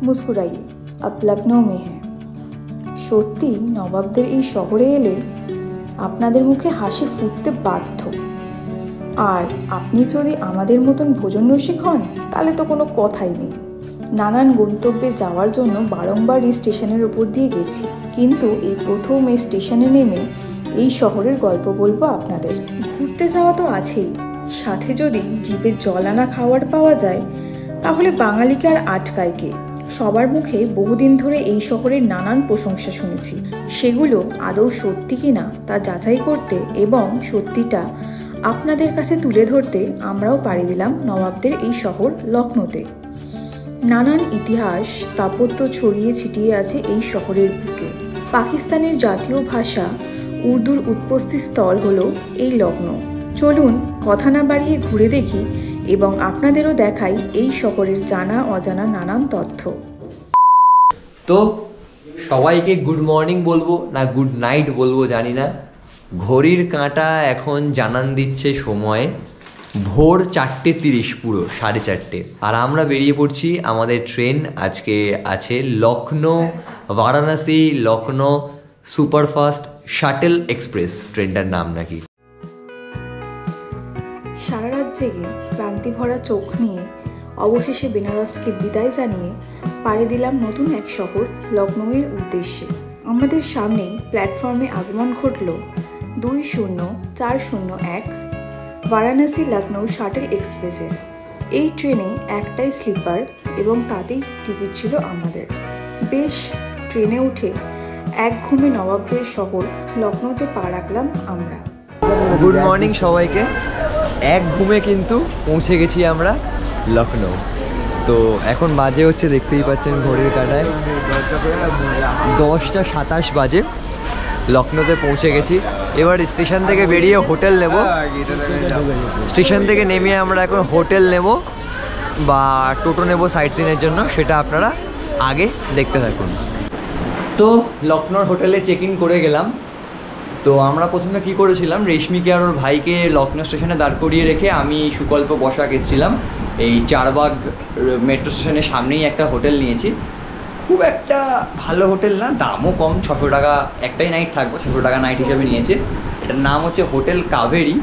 মুস্কুরাইয়ে আব লখনৌ মে হ্যাঁ। সত্যি নবাবদের এই শহরে এলে আপনাদের মুখে হাসি ফুটতে বাধ্য। আর আপনি যদি আমাদের মতন ভোজন রসিক হন তাহলে তো কোনো কথাই নেই। নানান গন্তব্যে যাওয়ার জন্য বারংবার এই স্টেশনের উপর দিয়ে গেছি, কিন্তু এই প্রথম এই স্টেশনে নেমে এই শহরের গল্প বলবো আপনাদের। ঘুরতে যাওয়া তো আছেই, সাথে যদি জিভে জল আনা খাবার পাওয়া যায় তাহলে বাঙালিকে আর আটকায় কে। সবার মুখে বহুদিন ধরে এই শহরের নানান প্রশংসা শুনেছি, সেগুলো আদৌ সত্যি কিনা তা যাচাই করতে এবং সত্যিটা আপনাদের কাছে তুলে ধরতে আমরাও পাড়ি দিলাম নবাবদের এই শহর লখনৌতে। নানান ইতিহাস স্থাপত্য ছড়িয়ে ছিটিয়ে আছে এই শহরের বুকে। পাকিস্তানের জাতীয় ভাষা উর্দুর উৎপত্তি স্থল হলো এই লখনৌ। চলুন কথা না বাড়িয়ে ঘুরে দেখি এবং আপনাদেরও দেখাই এই শহরের জানা অজানা নানান তথ্য। তো সবাইকে গুড মর্নিং বলবো না গুড নাইট বলবো জানি না, ঘড়ির কাঁটা এখন জানান দিচ্ছে সময় ভোর 4:30, পুরো 4:30। আর আমরা বেরিয়ে পড়ছি, আমাদের ট্রেন আজকে আছে Lucknow Varanasi Lucknow superfast shuttle express, ট্রেনটার নাম নাকি। সারা রাত জেগে ক্লান্তি ভরা চোখ নিয়ে অবশেষে বেনারসকে বিদায় জানিয়ে পাড়ি দিলাম নতুন এক শহর লখনৌয়ের উদ্দেশ্যে। আমাদের সামনেই প্ল্যাটফর্মে আগমন ঘটল 20401 বারাণসী লখনৌ শাটেল এক্সপ্রেসের। এই ট্রেনে একটাই স্লিপার এবং তাতেই টিকিট ছিল আমাদের। বেশ, ট্রেনে উঠে এক ঘুমে নবাবদের শহর লখনৌতে পা রাখলাম আমরা। গুড মর্নিং সবাইকে। এক ঘুমে কিন্তু পৌঁছে গেছি আমরা লখনৌ। তো এখন বাজে হচ্ছে, দেখতেই পাচ্ছেন ঘড়ির কাঁটায় 10:27 বাজে। লখনৌতে পৌঁছে গেছি। এবার স্টেশন থেকে বেরিয়ে হোটেল নেব, স্টেশন থেকে নেমে আমরা এখন হোটেল নেব বা টোটো নেব সাইট সিনের জন্য, সেটা আপনারা আগে দেখতে থাকুন। তো লখনৌর হোটেলে চেক ইন করে গেলাম। তো আমরা প্রথমে কি করেছিলাম, রেশমিকে আর ওর ভাইকে লখনৌ স্টেশনে দাঁড় করিয়ে রেখে আমি সুকল্প বসাক এসেছিলাম এই চারবাগ মেট্রো স্টেশনের সামনেই একটা হোটেল নিয়েছি। খুব একটা ভালো হোটেল না, দামও কম, 600 টাকা একটাই নাইট থাকবো, 600 টাকা নাইট হিসেবে নিয়েছে। এটার নাম হচ্ছে হোটেল কাভেরি।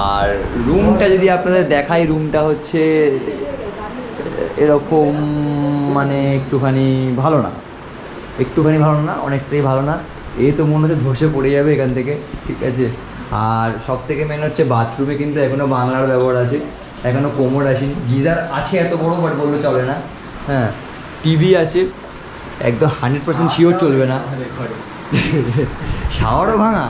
আর রুমটা যদি আপনাদের দেখাই, রুমটা হচ্ছে এরকম, মানে একটুখানি ভালো না, অনেকটাই ভালো না। এই তো মনে হচ্ছে ধসে পড়ে যাবে এখান থেকে, ঠিক আছে। আর সব থেকে মেন হচ্ছে বাথরুমে কিন্তু এখনও বাংলার ব্যবহার আছে, এখনও কোমর আসেনি। গিজার আছে এত বড়, বাট বললে চলে না। হ্যাঁ, টিভি আছে, একদম 100% শিওর চলবে না। শাওয়ারও ভাঙা,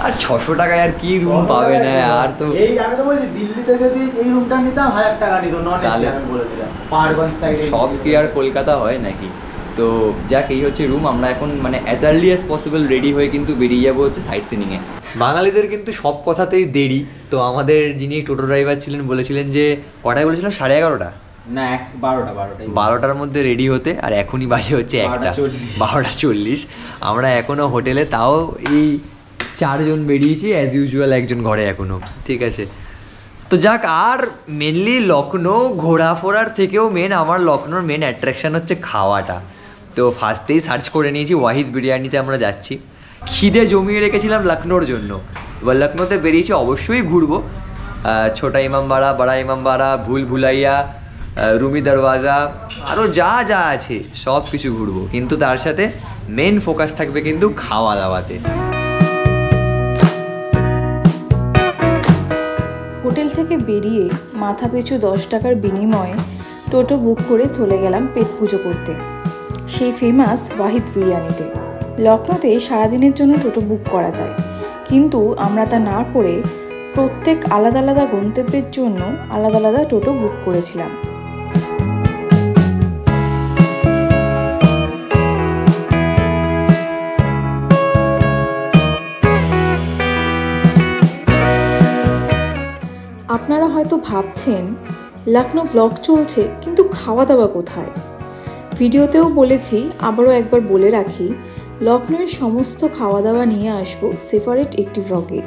আর 600 টাকায় আর কি রুম পাবে না। আর তো এই আমি তো বলছি, দিল্লিতে যদি এই রুমটা নিতাম 1000 টাকা নিত, নন এসি আমি বলে দিলাম। পাহাড়গঞ্জ সাইডে সব কি আর কলকাতা হয় নাকি? তো যাক, এই হচ্ছে রুম। আমরা এখন মানে as early as possible ready হয়ে কিন্তু বেরিয়ে যাবো হচ্ছে সাইট সিনিংয়ে। বাঙালিদের কিন্তু সব কথাতেই দেরি। তো আমাদের যিনি টোটো ড্রাইভার ছিলেন বলেছিলেন যে কটায় বলেছিলেন, 11:30 না 12টার মধ্যে রেডি হতে, আর এখনই বাজে হচ্ছে 12:40। আমরা এখনও হোটেলে, তাও এই 4 জন বেরিয়েছি, অ্যাজ ইউজুয়াল একজন ঘরে এখনও, ঠিক আছে। তো যাক, আর মেনলি লখনৌ ঘোরাফোরার থেকেও আমার লখনৌর মেন অ্যাট্রাকশান হচ্ছে খাওয়াটা। তো ফার্স্টেই সার্চ করে নিয়েছি ওয়াহিদ বিরিয়ানিতে আমরা যাচ্ছি। খিদে জমিয়ে রেখেছিলাম লখনৌর জন্য। এবার লখনৌতে বেরিয়েছি, অবশ্যই ঘুরবো ছোটা ইমামবাড়া, বড়া ইমামবাড়া, ভুল ভুলাইয়া, রুমি দরওয়াজা, আরও যা যা আছে সব কিছু ঘুরবো, কিন্তু তার সাথে মেন ফোকাস থাকবে কিন্তু খাওয়া দাওয়াতে। হোটেল থেকে বেরিয়ে মাথা পিছু 10 টাকার বিনিময়ে টোটো বুক করে চলে গেলাম পেট পুজো করতে সেই ফেমাস ওয়াহিদ বিরিয়ানিতে। লখনৌতে সারাদিনের জন্য টোটো বুক করা যায়, কিন্তু আমরা তা না করে প্রত্যেক আলাদা আলাদা গন্তব্যের জন্য আলাদা আলাদা টোটো বুক করেছিলাম। আপনারা হয়তো ভাবছেন লখনৌ ব্লগ চলছে, কিন্তু খাওয়া দাওয়া কোথায়? ভিডিওতেও বলেছি, আবারও একবার বলে রাখি, লখনৌয়ের সমস্ত খাওয়া দাওয়া নিয়ে আসবো সেপারেট একটি ব্লগে।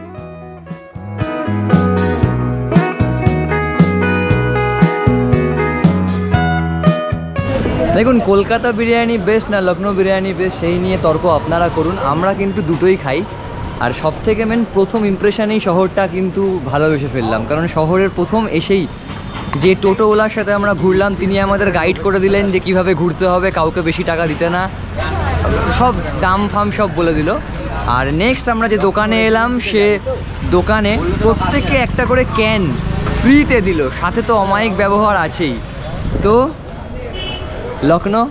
দেখুন, কলকাতা বিরিয়ানি বেস্ট না লখনৌ বিরিয়ানি বেস্ট সেই নিয়ে তর্ক আপনারা করুন, আমরা কিন্তু দুটোই খাই। আর সব থেকে মেন প্রথম ইমপ্রেশনেই শহরটা কিন্তু ভালোবেসে ফেললাম, কারণ শহরের প্রথম এসেই যে টোটোওয়ালার সাথে আমরা ঘুরলাম তিনি আমাদের গাইড করে দিলেন যে কিভাবে ঘুরতে হবে, কাউকে বেশি টাকা দিতে না, সব দাম ফাম সব বলে দিল। আর নেক্সট আমরা যে দোকানে এলাম সে দোকানে প্রত্যেককে একটা করে ক্যান ফ্রিতে দিল, সাথে তো অমায়িক ব্যবহার আছেই। তো লখনৌ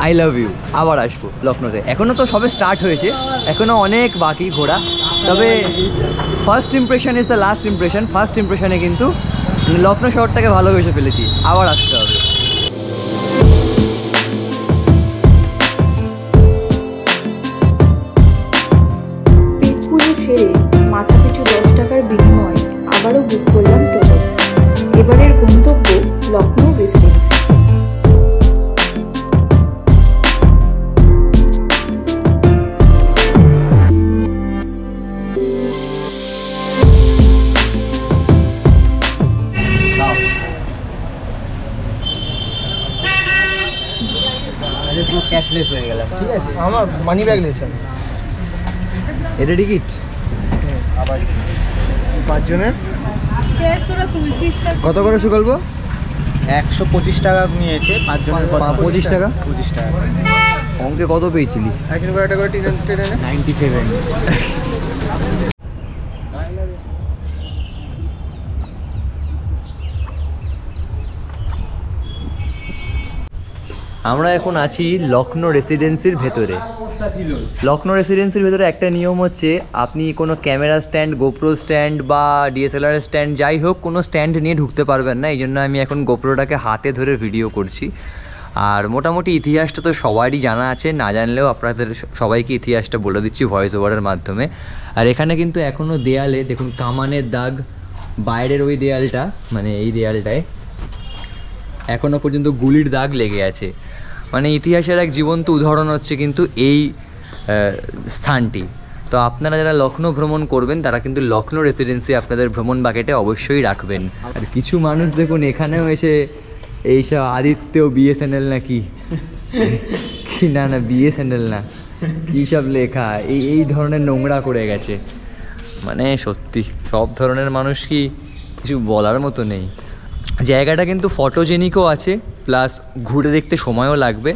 আই লাভ ইউ, আবার আসবো লখনৌতে। এখনও তো সবে স্টার্ট হয়েছে, এখনও অনেক বাকি ঘোরা, তবে first impression is the last impression. First ইমপ্রেশনে কিন্তু লখনৌ শহরটাকে ভালোবেসে ফেলেছি, আবার আসতে হবে। পেট পুজো সেরে মাথা পিছু 10 টাকার বিনিময়ে আবারও বুক করলাম টোটো। এবারের গন্তব্য লখনৌ রেসিডেন্সি। ক্যাশলেস হয়ে গেলাম, ঠিক আছে? আমার মানি ব্যাগ নিয়েছেন এটা টিকিট আবার 5 জনের কত করে শুকল্প? 125 টাকা নিয়েছে 5 জনের 25 টাকা। 25 টাকা অঙ্কে কত পেয়েছিলি? 1 টাকা করে 97। আমরা এখন আছি লখনৌ রেসিডেন্সির ভেতরে। লখনৌ রেসিডেন্সির ভেতরে একটা নিয়ম হচ্ছে, আপনি কোনো ক্যামেরা স্ট্যান্ড, গোপ্রো স্ট্যান্ড বা ডিএসএলআর স্ট্যান্ড যাই হোক, কোনো স্ট্যান্ড নিয়ে ঢুকতে পারবেন না। এই জন্য আমি এখন গোপ্রোটাকে হাতে ধরে ভিডিও করছি। আর মোটামুটি ইতিহাসটা তো সবারই জানা আছে, না জানলেও আপনাদের সবাইকে ইতিহাসটা বলে দিচ্ছি ভয়েস ওভারের মাধ্যমে। আর এখানে কিন্তু এখনও দেয়ালে দেখুন কামানের দাগ, বাইরের ওই দেয়ালটা মানে এই দেয়ালটায় এখনও পর্যন্ত গুলির দাগ লেগে আছে। মানে ইতিহাসের এক জীবন্ত উদাহরণ হচ্ছে কিন্তু এই স্থানটি। তো আপনারা যারা লখনৌ ভ্রমণ করবেন তারা কিন্তু লখনৌ রেসিডেন্সি আপনাদের ভ্রমণ বাকেটে অবশ্যই রাখবেন। আর কিছু মানুষ দেখুন এখানেও এসে এইসব আদিত্য বিএসএনএল নাকি কি না বিএসএনএল না কী সব লেখা এই ধরনের নোংরা করে গেছে। মানে সত্যি সব ধরনের মানুষ কি কিছু বলার মতো নেই। জায়গাটা কিন্তু ফটোজেনিকও আছে, প্লাস ঘুরে দেখতে সময়ও লাগবে।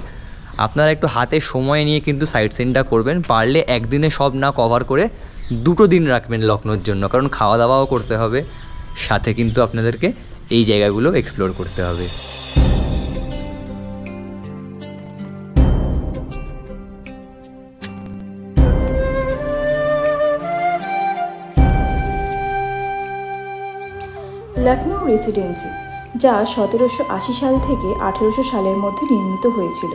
আপনারা একটু হাতে সময় নিয়ে কিন্তু সাইট সিনটা করবেন, পারলে একদিনে সব না কভার করে 2 দিন রাখবেন লখনৌর জন্য, কারণ খাওয়া দাওয়াও করতে হবে, সাথে কিন্তু আপনাদেরকে এই জায়গাগুলো এক্সপ্লোর করতে হবে। লখনৌ রেসিডেন্সি, যা 1780 সাল থেকে 1800 সালের মধ্যে নির্মিত হয়েছিল।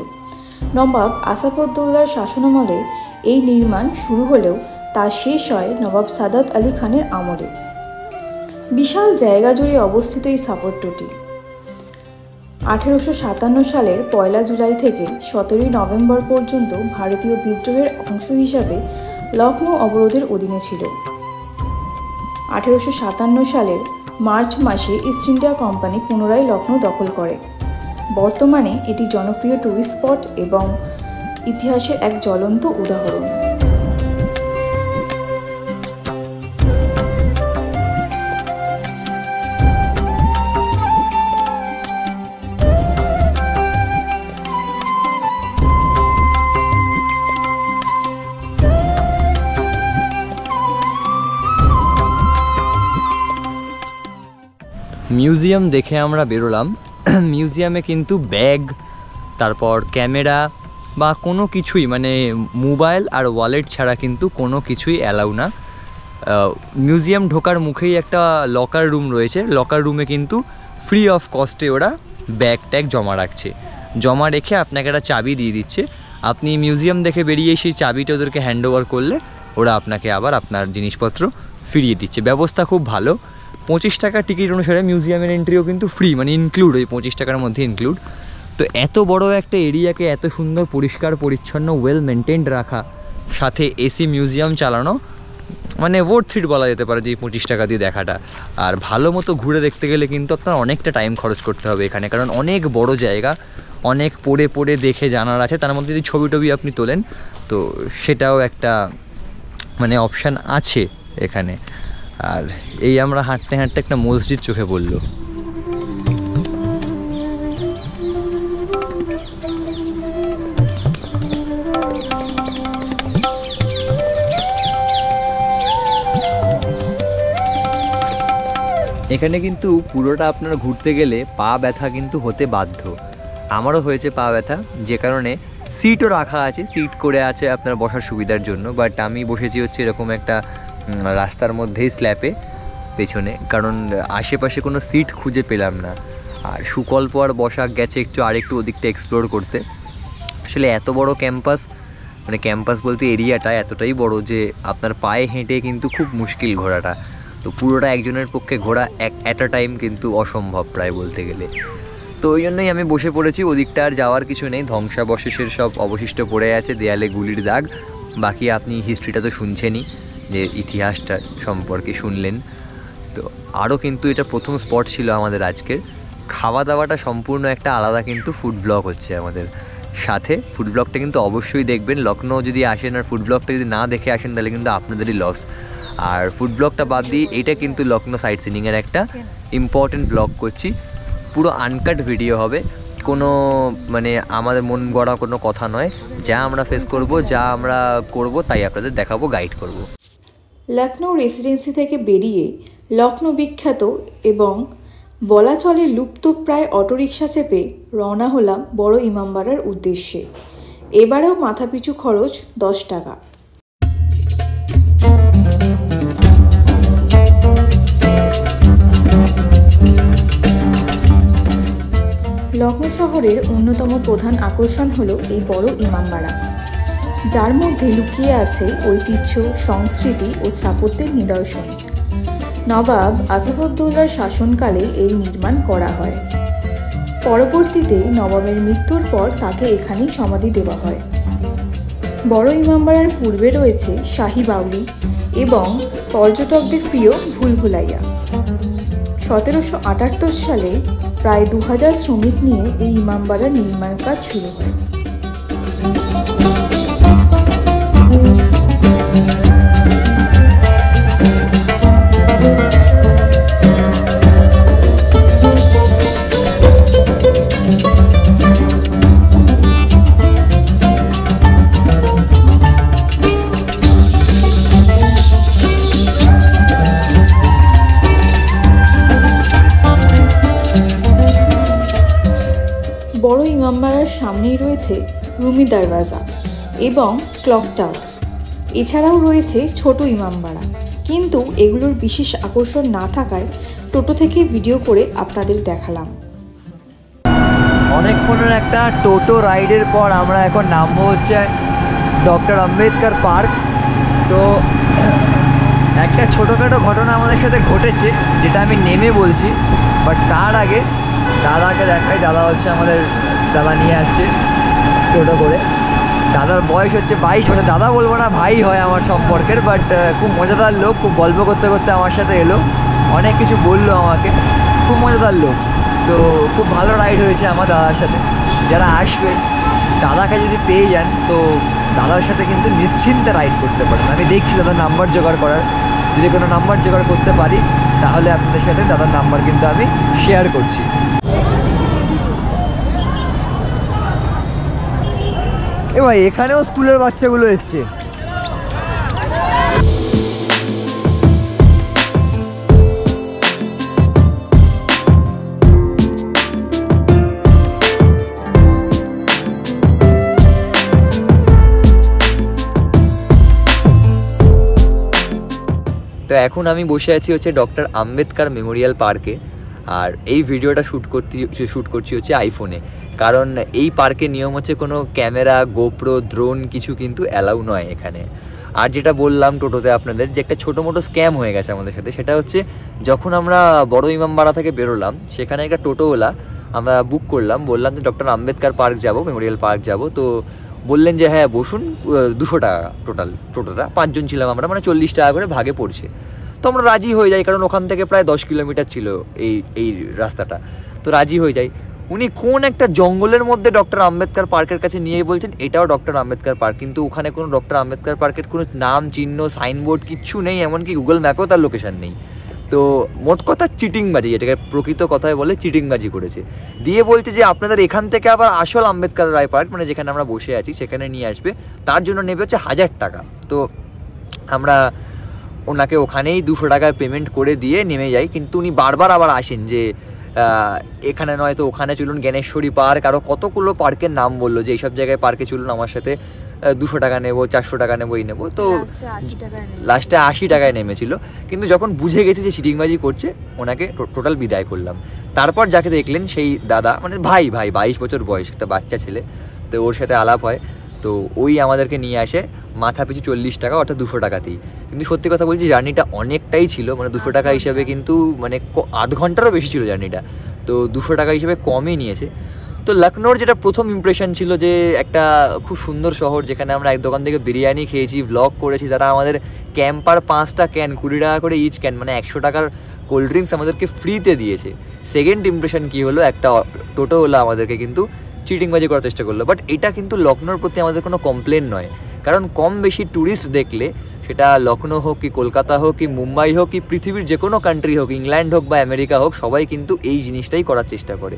নবাব আসাফউদ্দৌলার শাসনামলে এই নির্মাণ শুরু হলেও তা শেষ হয় নবাব সাদাত আলী খানের আমলে। বিশাল জায়গা জুড়ে অবস্থিত এই স্থাপত্যটি 1857 সালের 1 জুলাই থেকে 17 নভেম্বর পর্যন্ত ভারতীয় বিদ্রোহের অংশ হিসাবে লখনৌ অবরোধের অধীনে ছিল। 1857 সালের মার্চ মাসে ইস্ট ইন্ডিয়া কোম্পানি পুনরায় লখনৌ দখল করে। বর্তমানে এটি জনপ্রিয় টুরিস্ট স্পট এবং ইতিহাসের এক জ্বলন্ত উদাহরণ। মিউজিয়াম দেখে আমরা বেরোলাম। মিউজিয়ামে কিন্তু ব্যাগ, তারপর ক্যামেরা বা কোনো কিছুই মানে মোবাইল আর ওয়ালেট ছাড়া কিন্তু কোনো কিছুই অ্যালাউ না। মিউজিয়াম ঢোকার মুখেই একটা লকার রুম রয়েছে, লকার রুমে কিন্তু ফ্রি অফ কস্টে ওরা ব্যাগ ট্যাগ জমা রাখছে, জমা রেখে আপনাকে একটা চাবি দিয়ে দিচ্ছে। আপনি মিউজিয়াম দেখে বেরিয়ে সেই চাবিটা ওদেরকে হ্যান্ড ওভার করলে ওরা আপনাকে আবার আপনার জিনিসপত্র ফিরিয়ে দিচ্ছে। ব্যবস্থা খুব ভালো। 25 টাকা টিকিট অনুসারে মিউজিয়ামের এন্ট্রিও কিন্তু ফ্রি, মানে ইনক্লুড, ওই 25 টাকার মধ্যে ইনক্লুড। তো এত বড় একটা এরিয়াকে এত সুন্দর পরিষ্কার পরিচ্ছন্ন ওয়েল মেনটেন্ড রাখা, সাথে এসি মিউজিয়াম চালানো, মানে ওয়ার্থ ইট বলা যেতে পারে যে 25 টাকা দিয়ে দেখাটা। আর ভালো মতো ঘুরে দেখতে গেলে কিন্তু আপনার অনেকটা টাইম খরচ করতে হবে এখানে, কারণ অনেক বড় জায়গা, অনেক পড়ে পড়ে দেখে জানার আছে, তার মধ্যে যদি ছবি টবি আপনি তোলেন তো সেটাও একটা মানে অপশান আছে এখানে। আর এই আমরা হাঁটতে হাঁটতে একটা মসজিদ চোখে পড়লো। এখানে কিন্তু পুরোটা আপনার ঘুরতে গেলে পা ব্যথা কিন্তু হতে বাধ্য। আমারও হয়েছে পা ব্যথা, যে কারণে সিটও রাখা আছে, সিট করে আছে আপনার বসার সুবিধার জন্য। বাট আমি বসেছি হচ্ছে এরকম একটা রাস্তার মধ্যেই স্ল্যাপে পেছনে, কারণ আশেপাশে কোনো সিট খুঁজে পেলাম না। আর সুকল্প আর বসা গেছে একটু আরেকটু ওদিকটা এক্সপ্লোর করতে। আসলে এত বড় ক্যাম্পাস, মানে ক্যাম্পাস বলতে এরিয়াটা এতটাই বড় যে আপনার পায়ে হেঁটে কিন্তু খুব মুশকিল ঘোরাটা। তো পুরোটা একজনের পক্ষে ঘোরা অ্যাট আ টাইম কিন্তু অসম্ভব প্রায় বলতে গেলে। তো ওই জন্যই আমি বসে পড়েছি। ওদিকটা আর যাওয়ার কিছু নেই, ধ্বংসাবশেষের সব অবশিষ্ট পড়ে আছে, দেয়ালে গুলির দাগ। বাকি আপনি হিস্ট্রিটা তো শুনছেনই, যে ইতিহাসটা সম্পর্কে শুনলেন। তো আরও কিন্তু এটা প্রথম স্পট ছিল আমাদের আজকের। খাওয়া দাওয়াটা সম্পূর্ণ একটা আলাদা কিন্তু ফুড ব্লগ হচ্ছে আমাদের সাথে। ফুড ব্লগটা কিন্তু অবশ্যই দেখবেন। লখনৌ যদি আসেন আর ফুড ব্লগটা যদি না দেখে আসেন তাহলে কিন্তু আপনাদেরই লস। আর ফুড ব্লগটা বাদ দিয়ে এটা কিন্তু লখনৌ সাইট সিনিংয়ের একটা ইম্পর্টেন্ট ব্লগ করছি। পুরো আনকাট ভিডিও হবে, কোনো মানে আমাদের মন গড়া কোনো কথা নয়। যা আমরা ফেস করব, যা আমরা করব তাই আপনাদের দেখাবো, গাইড করব। লখনৌ রেসিডেন্সি থেকে বেরিয়ে লখনৌ বিখ্যাত এবং বলা চলে লুপ্তপ্রায় অটোরিকশা চেপে রওনা হলাম বড় ইমামবাড়ার উদ্দেশ্যে। এবারেও মাথাপিছু খরচ 10 টাকা। লখনৌ শহরের অন্যতম প্রধান আকর্ষণ হলো এই বড় ইমামবাড়া, যার মধ্যে লুকিয়ে আছে ঐতিহ্য, সংস্কৃতি ও স্থাপত্যের নিদর্শন। নবাব আসাফউদ্দৌলার শাসনকালে এই নির্মাণ করা হয়। পরবর্তীতে নবাবের মৃত্যুর পর তাকে এখানেই সমাধি দেওয়া হয়। বড় ইমামবাড়ার পূর্বে রয়েছে শাহী বাউলি এবং পর্যটকদের প্রিয় ভুলভুলাইয়া। 1778 সালে প্রায় 2000 শ্রমিক নিয়ে এই ইমামবাড়ার নির্মাণ কাজ শুরু হয়। বড় ইমামবাড়ার সামনেই রয়েছে রুমি দরওয়াজা এবং ক্লক টাওয়ার। এছাড়াও রয়েছে ছোট ইমামবাড়া, কিন্তু এগুলোর বিশেষ আকর্ষণ না থাকায় টোটো থেকে ভিডিও করে আপনাদের দেখালাম। অনেকক্ষণের একটা টোটো রাইডের পর আমরা এখন নামবো হচ্ছে ডক্টর আম্বেদকর পার্ক। তো একটা ছোটোখাটো ঘটনা আমাদের সাথে ঘটেছে, যেটা আমি নেমে বলছি। বাট তার আগে দাদাকে দেখাই। দাদা হচ্ছে আমাদের, দাদা নিয়ে আসছে টোটো করে। দাদার বয়স হচ্ছে 22 বছর। দাদা বলবো না, ভাই হয় আমার সম্পর্কের। বাট খুব মজাদার লোক, খুব গল্প করতে করতে আমার সাথে এলো, অনেক কিছু বললো আমাকে। খুব মজাদার লোক। তো খুব ভালো রাইড হয়েছে আমার দাদার সাথে। যারা আসবেন দাদাকে যদি পেয়ে যান তো দাদার সাথে কিন্তু নিশ্চিন্তে রাইড করতে পারেন। আমি দেখছি দাদার নাম্বার জোগাড় করার, যদি কোনো নাম্বার জোগাড় করতে পারি তাহলে আপনাদের সাথে দাদার নাম্বার কিন্তু আমি শেয়ার করছি। এ ভাই, এখানেও স্কুলের বাচ্চাগুলো এসছে। তো এখন আমি বসে আছি হচ্ছে ডক্টর আম্বেদকর মেমোরিয়াল পার্কে। আর এই ভিডিওটা শ্যুট করছি হচ্ছে আইফোনে, কারণ এই পার্কের নিয়ম হচ্ছে কোনো ক্যামেরা, গোপ্রো, ড্রোন কিছু কিন্তু অ্যালাউ নয় এখানে। আর যেটা বললাম টোটোতে আপনাদের, যে একটা ছোটো মোটো স্ক্যাম হয়ে গেছে আমাদের সাথে, সেটা হচ্ছে যখন আমরা বড় ইমামবাড়া থেকে বেরোলাম, সেখানে একটা টোটোওয়ালা আমরা বুক করলাম, বললাম যে ডক্টর আম্বেদকর পার্ক যাব, মেমোরিয়াল পার্ক যাব। তো বললেন যে হ্যাঁ বসুন, 200 টাকা টোটাল। টোটোটা 5 জন ছিলাম আমরা, মানে 40 টাকা করে ভাগে পড়ছে। তো আমরা রাজি হয়ে যাই, কারণ ওখান থেকে প্রায় 10 কিলোমিটার ছিল এই রাস্তাটা। তো রাজি হয়ে যাই, উনি কোন একটা জঙ্গলের মধ্যে ডক্টর আম্বেদকর পার্কের কাছে নিয়ে বলছেন এটাও ডক্টর আম্বেদকর পার্ক, কিন্তু ওখানে কোনো ডক্টর আম্বেদকর পার্কের কোনো নাম চিহ্ন সাইনবোর্ড কিচ্ছু নেই, এমনকি গুগল ম্যাপেও তার লোকেশন নেই। তো মোট কথা চিটিংবাজি, এটাকে প্রকৃত কথায় বলে চিটিংবাজি করেছে। দিয়ে বলছে যে আপনাদের এখান থেকে আবার আসল আম্বেদকর রায় পার্ক মানে যেখানে আমরা বসে আছি সেখানে নিয়ে আসবে, তার জন্য নেবে হচ্ছে 1000 টাকা। তো আমরা ওনাকে ওখানেই 200 টাকায় পেমেন্ট করে দিয়ে নেমে যাই, কিন্তু উনি বারবার আবার আসেন যে এখানে নয় তো ওখানে চলুন, জ্ঞানেশ্বরী পার্ক, আরও কতগুলো পার্কের নাম বললো যে এইসব জায়গায় পার্কে চলুন আমার সাথে, 200 টাকা নেবো, 400 টাকা নেবো, এই নেবো। তো লাস্টে 80 টাকায় নেমেছিল, কিন্তু যখন বুঝে গেছে যে চিটিংবাজি করছে ওনাকে টোটাল বিদায় করলাম। তারপর যাকে দেখলেন সেই দাদা, মানে ভাই 22 বছর বয়স, একটা বাচ্চা ছেলে, তো ওর সাথে আলাপ হয়। তো ওই আমাদেরকে নিয়ে আসে মাথা পিছু 40 টাকা, অর্থাৎ 200 টাকাতেই। কিন্তু সত্যি কথা বলছি জার্নিটা অনেকটাই ছিল, মানে 200 টাকা হিসাবে কিন্তু মানে আধ ঘন্টারও বেশি ছিল জার্নিটা, তো 200 টাকা হিসেবে কমই নিয়েছে। তো লখনৌর যেটা প্রথম ইমপ্রেশন ছিল যে একটা খুব সুন্দর শহর, যেখানে আমরা এক দোকান থেকে বিরিয়ানি খেয়েছি, ব্লগ করেছি, তারা আমাদের ক্যাম্পার 5টা ক্যান 20 টাকা করে ইচ ক্যান, মানে 100 টাকার কোল্ড ড্রিঙ্কস আমাদেরকে ফ্রিতে দিয়েছে। সেকেন্ড ইমপ্রেশন কী হলো, একটা টোটো হলো আমাদেরকে কিন্তু চিটিংবাজি করার চেষ্টা করলো। বাট এটা কিন্তু লখনৌর প্রতি আমাদের কোনো কমপ্লেন নয়, কারণ কম বেশি ট্যুরিস্ট দেখলে, সেটা লখনৌ হোক কি কলকাতা হোক কি মুম্বাই হোক কি পৃথিবীর যে কোনো কান্ট্রি হোক, ইংল্যান্ড হোক বা আমেরিকা হোক, সবাই কিন্তু এই জিনিসটাই করার চেষ্টা করে।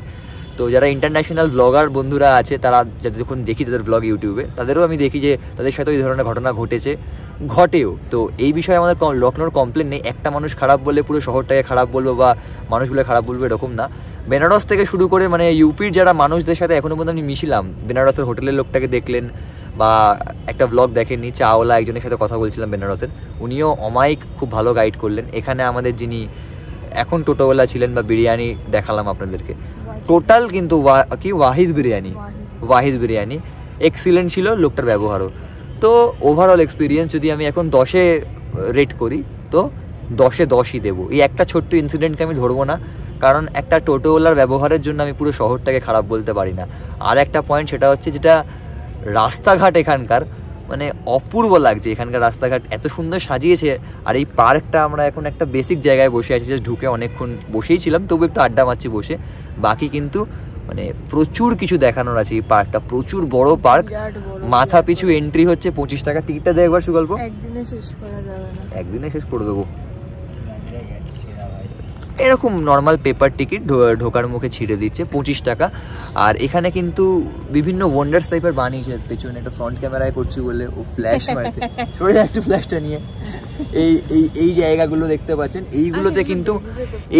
তো যারা ইন্টারন্যাশনাল ব্লগার বন্ধুরা আছে, তারা যখন দেখি তাদের ব্লগ ইউটিউবে, তাদেরও আমি দেখি যে তাদের সাথেও এই ধরনের ঘটনা ঘটেও। তো এই বিষয়ে আমাদের লখনৌর কমপ্লেন নেই। একটা মানুষ খারাপ বললে পুরো শহরটাকে খারাপ বলবো বা মানুষগুলো খারাপ বলবো এরকম না। বেনারস থেকে শুরু করে মানে ইউপির যারা মানুষদের সাথে এখনও পর্যন্ত আমি মিশিলাম, বেনারসের হোটেলের লোকটাকে দেখলেন বা একটা ব্লগ দেখেননি, চাওলা একজনের সাথে কথা বলছিলাম বেনারসের, উনিও অমায়িক খুব ভালো গাইড করলেন। এখানে আমাদের যিনি এখন টোটোওয়ালা ছিলেন বা বিরিয়ানি দেখালাম আপনাদেরকে, টোটাল কিন্তু ওয়াহিদ বিরিয়ানি এক্সিলেন্ট ছিল, লোকটার ব্যবহারও। তো ওভারঅল এক্সপিরিয়েন্স যদি আমি এখন 10-এ রেট করি তো 10-এ 10ই দেবো। এই একটা ছোট্ট ইনসিডেন্টকে আমি ধরবো না, কারণ একটা টোটোওয়ালার ব্যবহারের জন্য আমি পুরো শহরটাকে খারাপ বলতে পারি না। আর একটা পয়েন্ট সেটা হচ্ছে যেটা রাস্তাঘাট এখানকার মানে অপূর্ব লাগছে, এখানকার রাস্তাঘাট এত সুন্দর সাজিয়েছে। আর এই পার্কটা আমরা এখন একটা বেসিক জায়গায় বসে আছি, যে ঢুকে অনেকক্ষণ বসেই ছিলাম, তবু একটু আড্ডা মারছি বসে। বাকি কিন্তু মানে প্রচুর কিছু দেখানোর আছে। এই পার্কটা প্রচুর বড় পার্ক, মাথা পিছু এন্ট্রি হচ্ছে 25 টাকা। টিকিটটা দেয় একবার সুগল্প, একদিনে শেষ করা যাবে না, একদিনে শেষ করে দেবো। এরকম নর্মাল পেপার টিকিট ঢোকার মুখে ছিঁড়ে দিচ্ছে 25 টাকা। আর এখানে কিন্তু বিভিন্ন ওয়ান্ডার্স টাইপের বানিয়েছে, পেছনে একটা ফ্রন্ট ক্যামেরায় করছি বলে ও ফ্ল্যাশ মারছে, সরে একটু ফ্ল্যাশটা নিয়ে। এই জায়গাগুলো দেখতে পাচ্ছেন,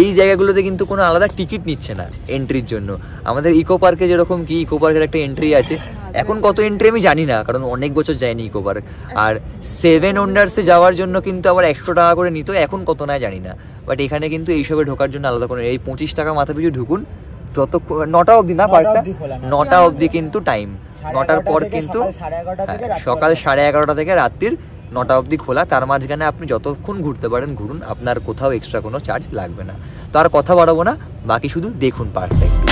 এই জায়গাগুলোতে কিন্তু কোনো আলাদা টিকিট নিচ্ছে না এন্ট্রির জন্য। আমাদের ইকো পার্কে যেরকম কি ইকো পার্কের একটা এন্ট্রি আছে, এখন কত এন্ট্রি আমি জানি না, কারণ অনেক বছর যায়নি ইকো পার্ক। আর 7 ওয়ান্ডার্সে যাওয়ার জন্য কিন্তু আবার 100 টাকা করে নিত, এখন কত না জানি না। বাট এখানে কিন্তু এইসবে ঢোকার জন্য আলাদা করে এই 25 টাকা মাথা পিছু ঢুকুন, যত 9টা অবধি না পার্কটা, 9টা অবধি কিন্তু টাইম, 9টার পর কিন্তু সকাল 11:30 থেকে রাত্রির 9টা অবধি খোলা। তার মাঝখানে আপনি যতক্ষণ ঘুরতে পারেন ঘুরুন, আপনার কোথাও এক্সট্রা কোনো চার্জ লাগবে না। তো আর কথা বাড়াবো না, বাকি শুধু দেখুন পার্কটা একটু।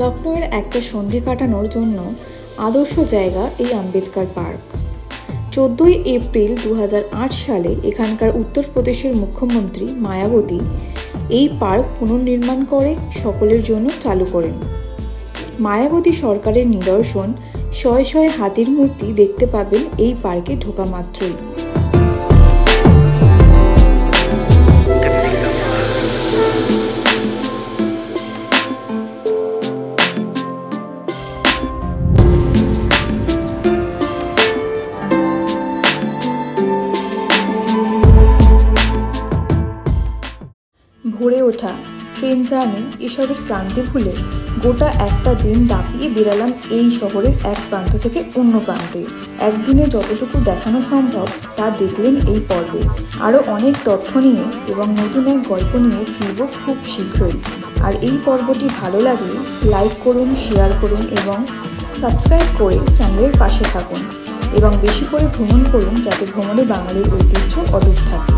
লখনৌয়ের একটা সন্ধে কাটানোর জন্য আদর্শ জায়গা এই আম্বেদকর পার্ক। 14ই এপ্রিল 2008 সালে এখানকার উত্তরপ্রদেশের মুখ্যমন্ত্রী মায়াবতী এই পার্ক পুনর্নির্মাণ করে সকলের জন্য চালু করেন। মায়াবতী সরকারের নিদর্শন শয়ে শয়ে হাতির মূর্তি দেখতে পাবেন এই পার্কে ঢোকা মাত্রই। ভোরে ওঠা, ট্রেন জার্নি এসবের ক্লান্তি ভুলে গোটা একটা দিন দাপিয়ে বেরালাম এই শহরের এক প্রান্ত থেকে অন্য প্রান্তে। একদিনে যতটুকু দেখানো সম্ভব তা দেখলেন এই পর্বে। আরও অনেক তথ্য নিয়ে এবং নতুন এক গল্প নিয়ে ফিরব খুব শীঘ্রই। আর এই পর্বটি ভালো লাগলে লাইক করুন, শেয়ার করুন এবং সাবস্ক্রাইব করে চ্যানেলের পাশে থাকুন। এবং বেশি করে ভ্রমণ করুন, যাতে ভ্রমণে বাঙালির ঐতিহ্য অটুট থাকে।